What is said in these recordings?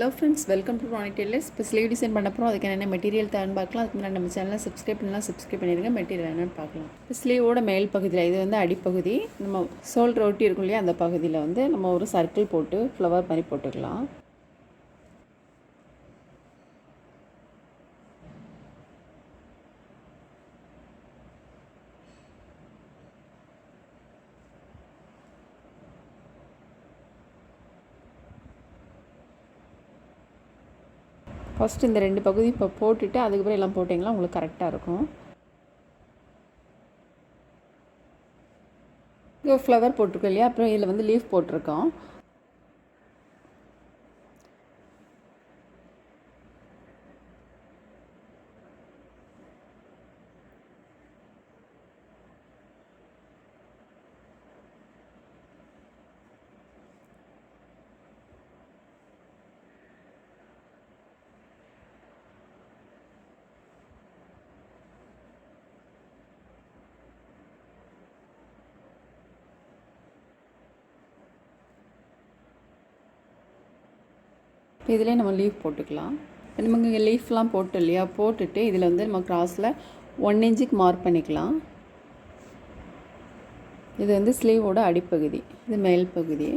Hello friends, welcome to Rani tailors. இப்போ sleeve design பண்ண போகிறோம். அதுக்கு என்ன மெட்டீரியல் தேவைன்னு பார்க்கலாம். அதுக்கு முன்னாடி நம்ம சேனலை சப்ஸ்கிரைப் பண்ணிடுங்க. மெட்டீரியல் என்னென்னு பார்க்கலாம். இப்போ ஸ்லீவோட மேல் பகுதியில் இது வந்து அடிப்பகுதி, நம்ம ஷோல்டர் ஒட்டி இருக்கும் இல்லையா, அந்த பகுதியில் வந்து நம்ம ஒரு சர்க்கிள் போட்டு ஃப்ளவர் மாதிரி போட்டுக்கலாம். ஃபஸ்ட்டு இந்த 2 பகுதி இப்போ போட்டுட்டு அதுக்கப்புறம் எல்லாம் போட்டிங்கன்னா உங்களுக்கு கரெக்டாக இருக்கும். இங்கே ஃப்ளவர் போட்டிருக்கோம் இல்லையா, அப்புறம் இதில் வந்து லீஃப் போட்டிருக்கோம். இதிலே நம்ம லீஃப் போட்டுக்கலாம். நமக்கு இங்கே லீஃப்லாம் போட்டோம் இல்லையா, போட்டுட்டு இதில் வந்து நம்ம கிராஸில் 1 இன்ச்சுக்கு மார்க் பண்ணிக்கலாம். இது வந்து ஸ்லீவோட அடிப்பகுதி, இது மேல் பகுதி.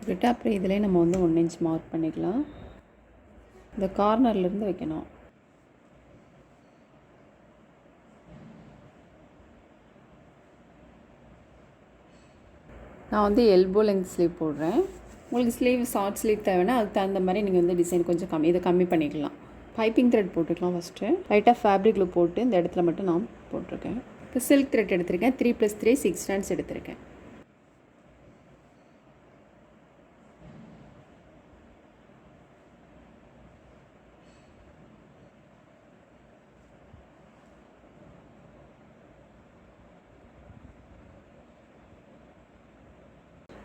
போட்டுட்டு அப்புறம் இதிலே நம்ம வந்து 1 இன்ச் மார்க் பண்ணிக்கலாம். இந்த கார்னர்லேருந்து வைக்கணும். நான் வந்து எல்போ லென்த் ஸ்லீவ் போடுறேன். உங்களுக்கு ஸ்லீவ் ஷார்ட் ஸ்லீவ் தேவைன்னா அதுக்கு தகுந்த மாதிரி நீங்கள் வந்து டிசைன் கொஞ்சம் இதை கம்மி பண்ணிக்கலாம். பைப்பிங் த்ரெட் போட்டுக்கலாம். ஃபஸ்ட்டு லைட்டாக ஃபேப்ரிக்கில் போட்டு இந்த இடத்துல மட்டும் நான் போட்டிருக்கேன். இப்போ சில்க் த்ரெட் எடுத்திருக்கேன். 3 + 3 6 ஸ்டாண்ட்ஸ் எடுத்திருக்கேன்.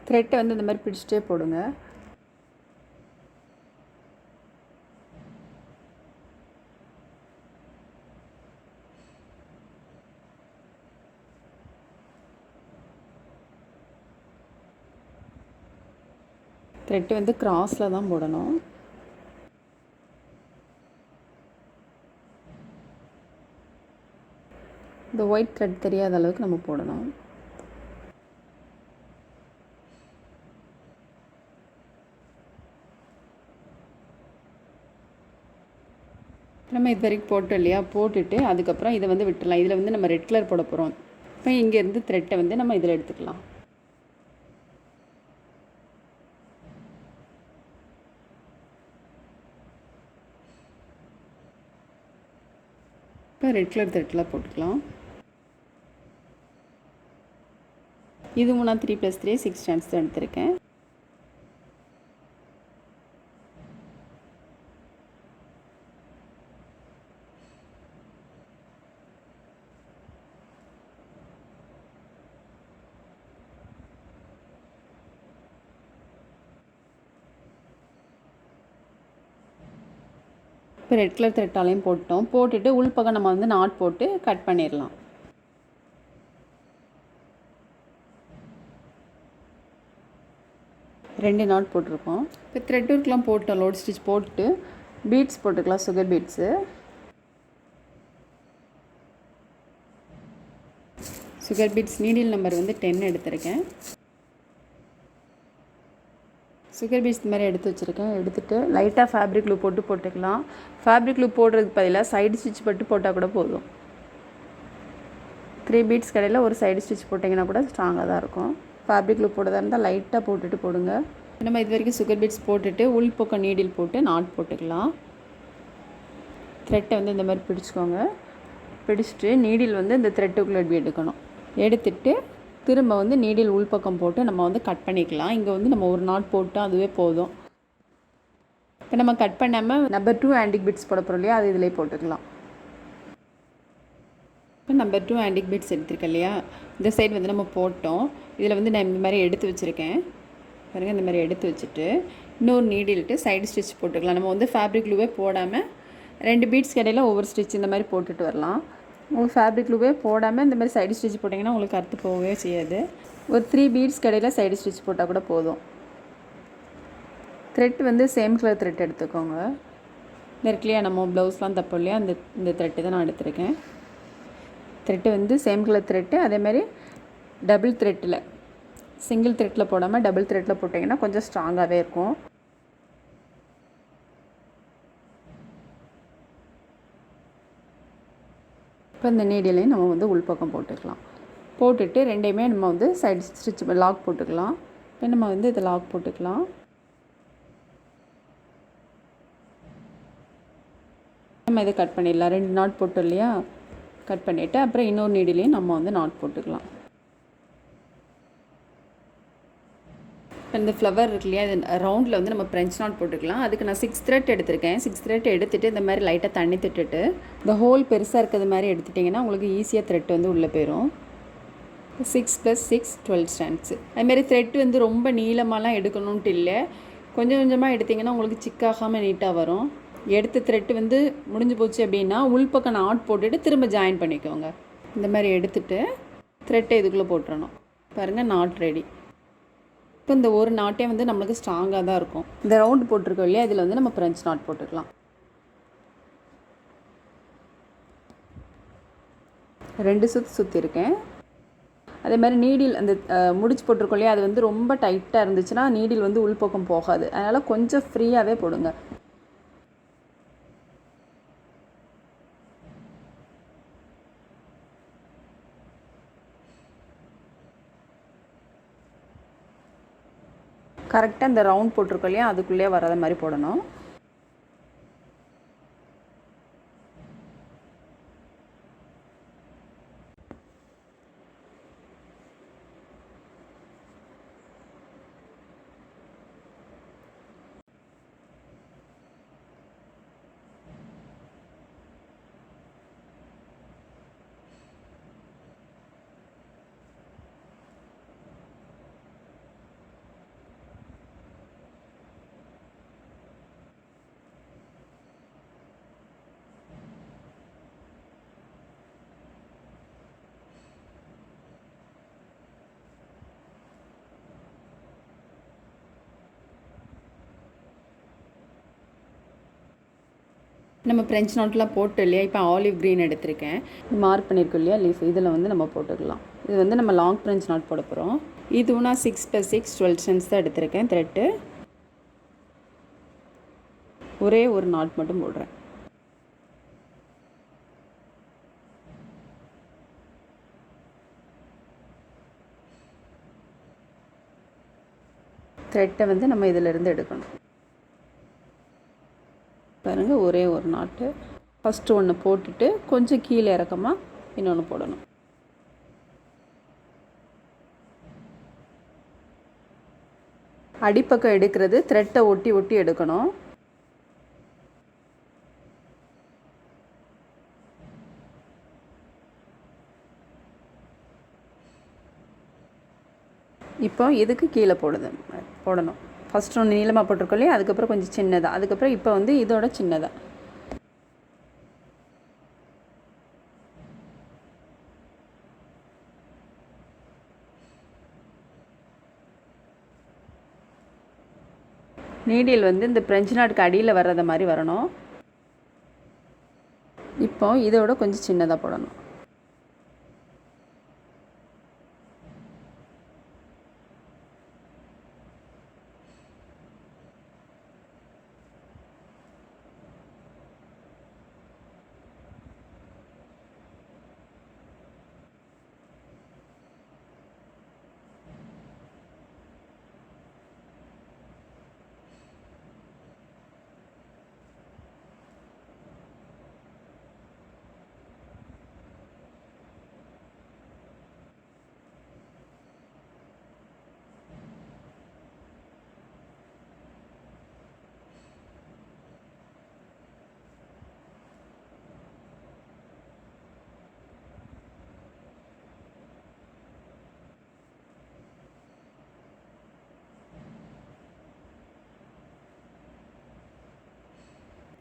த்ரெட்டை வந்து இந்த மாதிரி பிடிச்சிட்டே போடுங்க. த்ரெட்டு வந்து கிராஸில் தான் போடணும். இந்த ஒயிட் த்ரெட் தெரியாத அளவுக்கு நம்ம போடணும். நம்ம இது வரைக்கும் போட்டோம் இல்லையா, போட்டுட்டு அதுக்கப்புறம் இதை வந்து விட்டுடலாம். இதில் வந்து நம்ம ரெட் கலர் போட போகிறோம். இப்போ இங்கேருந்து த்ரெட்டை வந்து நம்ம இதில் எடுத்துக்கலாம். இப்போ ரெட் கலர் த்ரெட்டில் போட்டுக்கலாம். இதுவும் நான் 3 + 3 6 ஸ்டாண்ட்ஸ் தான் எடுத்திருக்கேன். இப்போ ரெட் கலர் த்ரெட்டாலையும் போட்டோம். போட்டுட்டு உள்பக்கம் நம்ம வந்து நாட் போட்டு கட் பண்ணிடலாம். ரெண்டு நாட் போட்டிருக்கோம். இப்போ த்ரெட் ஒர்க்லாம் போட்டோம். லோட் ஸ்டிச் போட்டு பீட்ஸ் போட்டுக்கலாம். Sugar beads. Sugar beads needle number வந்து 10 எடுத்திருக்கேன். சுகர் பீட்ஸ் இந்த மாதிரி எடுத்து வச்சுருக்கேன். எடுத்துகிட்டு லைட்டாக ஃபேப்ரிக் லூப் போட்டுக்கலாம். ஃபேப்ரிக் லூப் போடுறதுக்கு பதிலாக சைடு ஸ்டிச் போட்டால் கூட போதும். 3 பீட்ஸ் கடையில் ஒரு சைடு ஸ்டிச் போட்டிங்கன்னா கூட ஸ்ட்ராங்காக தான் இருக்கும். ஃபேப்ரிக் லூப் போடுறதா இருந்தால் லைட்டாக போட்டுட்டு போடுங்க. நம்ம இது வரைக்கும் சுகர் பீட்ஸ் போட்டுட்டு உள்பக்கம் நீடில் போட்டு நாட் போட்டுக்கலாம். த்ரெட்டை வந்து இந்த மாதிரி பிடிச்சிக்கோங்க. பிடிச்சிட்டு நீடில் வந்து இந்த த்ரெட்டுக்குள்ளே எடுக்கணும். எடுத்துட்டு திரும்ப வந்து நீடில் உள்பக்கம் போட்டு நம்ம வந்து கட் பண்ணிக்கலாம். இங்கே வந்து நம்ம ஒரு நாட் போட்டு அதுவே போதும். இப்போ நம்ம கட் பண்ணாமல் நம்பர் 2 ஆன்டிக் பீட்ஸ் போட போகிறோம் இல்லையா, அது இதிலே போட்டுக்கலாம். இப்போ நம்பர் 2 ஆன்டிக் பீட்ஸ் எடுத்துருக்கேன் இல்லையா, இந்த சைடு வந்து நம்ம போட்டோம். இதில் வந்து நான் இந்த மாதிரி எடுத்து வச்சுருக்கேன் பாருங்கள். இந்த மாதிரி எடுத்து வச்சுட்டு இன்னொரு நீடில்ட்டு சைடு ஸ்டிச் போட்டுக்கலாம். நம்ம வந்து ஃபேப்ரிக் க்ளூவே போடாமல் 2 பீட்ஸ்க்கு இடையில ஒவ்வொரு ஸ்டிச் இந்த மாதிரி போட்டுட்டு வரலாம். உங்களுக்கு ஃபேப்ரிக் க்ளூவே போடாமல் இந்த மாதிரி சைடு ஸ்டிச் போட்டிங்கன்னா உங்களுக்கு அறுத்து போகவே செய்யாது. ஒரு 3 பீட்ஸ்க்கு இடையில சைடு ஸ்டிச் போட்டால் கூட போதும். த்ரெட் வந்து சேம் கலர் த்ரெட் எடுத்துக்கோங்க. நெருக்கலையா நம்ம ப்ளவுஸ்லாம் தப்போம் இல்லையா, இந்த த்ரெட்டு தான் நான் எடுத்திருக்கேன். த்ரெட்டு வந்து சேம் கலர் த்ரெட்டு. அதேமாதிரி டபுள் த்ரெட்டில், சிங்கிள் த்ரெட்டில் போடாமல் டபுள் த்ரெட்டில் போட்டிங்கன்னா கொஞ்சம் ஸ்ட்ராங்காகவே இருக்கும். இப்போ இந்த நீடிலையும் நம்ம வந்து உள்பக்கம் போட்டுக்கலாம். போட்டுட்டு ரெண்டையுமே நம்ம வந்து சைடு ஸ்டிச் லாக் போட்டுக்கலாம். இப்போ நம்ம வந்து இதை லாக் போட்டுக்கலாம். நம்ம இதை கட் பண்ணிடலாம். 2 நாட் போட்டோம் இல்லையா, கட் பண்ணிவிட்டு அப்புறம் இன்னொரு நீடிலையும் நம்ம வந்து நாட் போட்டுக்கலாம். இந்த ஃப்ளவர் இருக்கு இல்லையா, இது ரவுண்டில் வந்து நம்ம ஃப்ரெஞ்ச் நாட் போட்டுக்கலாம். அதுக்கு நான் 6 த்ரெட் எடுத்திருக்கேன். 6 த்ரெட் எடுத்துகிட்டு இந்த மாதிரி லைட்டாக தண்ணி திட்டுட்டு இந்த ஹோல் பெருசாக இருக்கிறது மாதிரி எடுத்துட்டிங்கன்னா உங்களுக்கு ஈஸியாக த்ரெட் வந்து உள்ளே போயிடும். 6 + 6 12 ஸ்டாண்ட்ஸு. அதுமாரி த்ரெட் வந்து ரொம்ப நீளமாலாம் எடுக்கணுன்ட்டு இல்லை, கொஞ்சம் கொஞ்சமாக எடுத்திங்கன்னா உங்களுக்கு சிக்காகாமல் நீட்டாக வரும். எடுத்த த்ரெட்டு வந்து முடிஞ்சு போச்சு அப்படின்னா உள்பக்கம் நாட் போட்டுட்டு திரும்ப ஜாயின் பண்ணிக்கோங்க. இந்த மாதிரி எடுத்துகிட்டு த்ரெட்டை இதுக்குள்ளே போட்டுறணும். பாருங்கள், நாட் ரெடி. இப்போ இந்த ஒரு நாட்டே வந்து நம்மளுக்கு ஸ்ட்ராங்காக தான் இருக்கும். இந்த ரவுண்டு போட்டிருக்கோம் இல்லையா, இதில் வந்து நம்ம ஃப்ரெஞ்ச் நாட் போட்டுக்கலாம். 2 சுற்றிருக்கேன். அதே மாதிரி நீடில் அந்த முடிச்சு போட்டிருக்கோம் இல்லையா, அது வந்து ரொம்ப டைட்டாக இருந்துச்சுன்னா நீடில் வந்து உள்பக்கம் போகாது. அதனால் கொஞ்சம் ஃப்ரீயாகவே போடுங்க. கரெக்டாக இந்த ரவுண்ட் போட்டிருக்கோம் இல்லையா, அதுக்குள்ளேயே வராத மாதிரி போடணும். நம்ம ஃப்ரெஞ்ச் நாட்லாம் போட்டு இல்லையா, இப்போ ஆலிவ் க்ரீன் எடுத்திருக்கேன். மார்க் பண்ணியிருக்கோம் இல்லையா லீஃப், இதில் வந்து நம்ம போட்டுக்கலாம். இது வந்து நம்ம லாங் ஃப்ரெஞ்ச் நாட் போட போகிறோம். இதுவும் நான் 6 + 6 12 ஸ்டாண்ட்ஸ் தான் எடுத்திருக்கேன். த்ரெட்டு ஒரே ஒரு நாட் மட்டும் போடுறேன். த்ரெட்டை வந்து நம்ம இதிலிருந்து எடுக்கணும். பாருங்கள், ஒரே ஒரு நாட்டு. ஃபஸ்ட்டு ஒன்று போட்டுட்டு கொஞ்சம் கீழே இறக்கமாக இன்னொன்று போடணும். அடிப்பக்கம் எடுக்கிறது த்ரெட்டை ஒட்டி ஒட்டி எடுக்கணும். இப்போ இதுக்கு கீழே போடணும். ஃபஸ்ட்டு ஒன்று நீளமாக போட்டிருக்கோம் இல்லையா, அதுக்கப்புறம் கொஞ்சம் சின்னதாக, அதுக்கப்புறம் இப்போ வந்து இதோட சின்னதாக. நீடில் வந்து இந்த ஃப்ரெஞ்ச் நாட்டுக்கு அடியில் வர்றத மாதிரி வரணும். இப்போ இதோட கொஞ்சம் சின்னதாக போடணும்.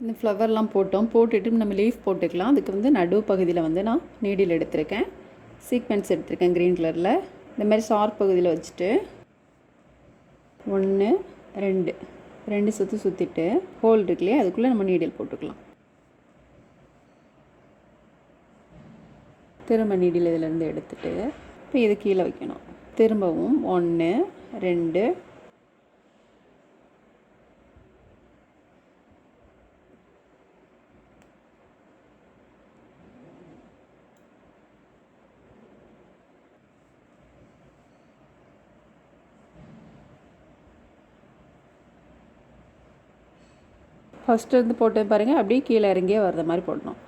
இந்த ஃப்ளவர்லாம் போட்டுட்டு நம்ம லீஃப் போட்டுக்கலாம். அதுக்கு வந்து நடு பகுதியில் வந்து நான் நீடில் எடுத்திருக்கேன், சீக்வென்ஸ் எடுத்திருக்கேன் க்ரீன் கலரில். இந்த மாதிரி ஷார்ப் பகுதியில் வச்சுட்டு 1 2 சுற்றிட்டு ஹோல் இருக்கு இல்லையா, அதுக்குள்ளே நம்ம நீடில் போட்டுக்கலாம். திரும்ப நீடில் இதிலேருந்து எடுத்துகிட்டு இப்போ இது கீழே வைக்கணும். திரும்பவும் 1 2 ஃபஸ்ட்டு இருந்து போட்டு பாருங்கள், அப்படியே கீழே இறங்கியே வர்ற மாதிரி போடணும்.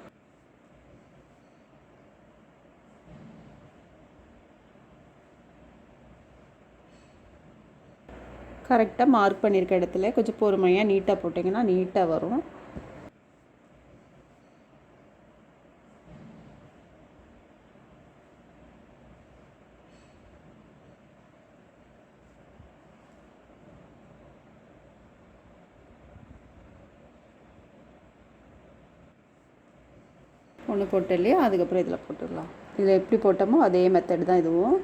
கரெக்டாக மார்க் பண்ணியிருக்க இடத்துல கொஞ்சம் பொறுமையாக நீட்டாக போட்டிங்கன்னா நீட்டாக வரும். ஒன்று போட்டு இல்லையா, அதுக்கப்புறம் இதில் போட்டுடலாம். இதில் எப்படி போட்டோமோ அதே மெத்தட் தான் இதுவும்.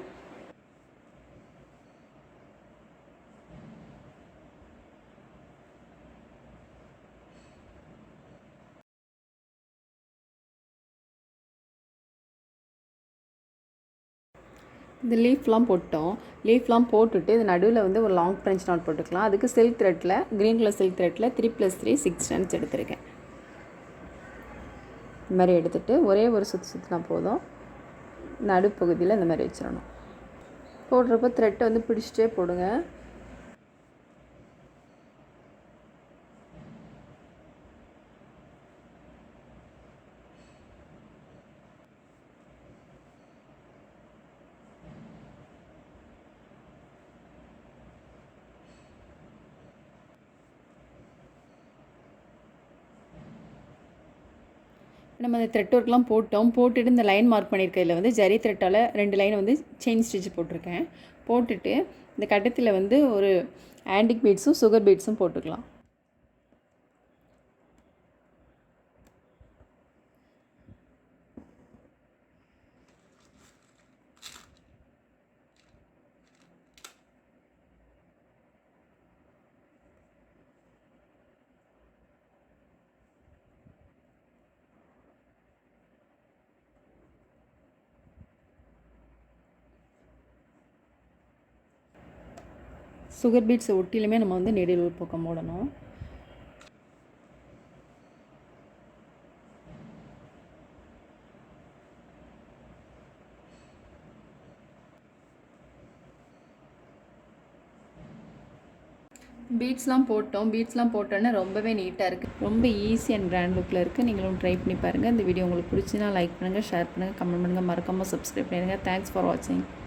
இந்த லீஃப்லாம் போட்டுட்டு இது நடுவில் வந்து ஒரு லாங் ஃப்ரெஞ்ச் நாட் போட்டுக்கலாம். அதுக்கு சில்க் த்ரெட்டில் க்ரீன் கலர் சில்க் த்ரெட்டில் 3+3 6 ஸ்டாண்ட்ஸ் எடுத்திருக்கேன். இந்த மாதிரி எடுத்துகிட்டு ஒரே ஒரு சுற்றினா போதும். நடுப்பகுதியில் இந்த மாதிரி வச்சிடணும். போடுறப்போ த்ரெட்டை வந்து பிடிச்சிட்டே போடுங்க. நம்ம அந்த த்ரெட் ஒர்க்லாம் போட்டுட்டு இந்த லைன் மார்க் பண்ணியிருக்கிறதுல வந்து ஜரி த்ரெட்டால் 2 லைன் வந்து செயின் ஸ்டிச் போட்டிருக்கேன். போட்டுட்டு இந்த கட்டத்தில் வந்து ஒரு ஆன்டிக் பீட்ஸும் சுகர் பீட்ஸும் போட்டுக்கலாம். சுகர் பீட்ஸை ஒட்டிலுமே நம்ம வந்து நெடில் உள்பக்கம் போடணும். பீட்ஸ்லாம் போட்டோன்னே ரொம்பவே நீட்டாக இருக்குது. ரொம்ப ஈஸி அண்ட் கிராண்ட் லுக்கில் இருக்குது. நீங்களும் ட்ரை பண்ணி பாருங்கள். இந்த வீடியோ உங்களுக்கு பிடிச்சினா லைக் பண்ணுங்கள், ஷேர் பண்ணுங்கள், கமெண்ட் பண்ணுங்கள், மறக்காமல் சப்ஸ்கிரைப் பண்ணுங்கள். தேங்க்ஸ் ஃபார் வாட்சிங்.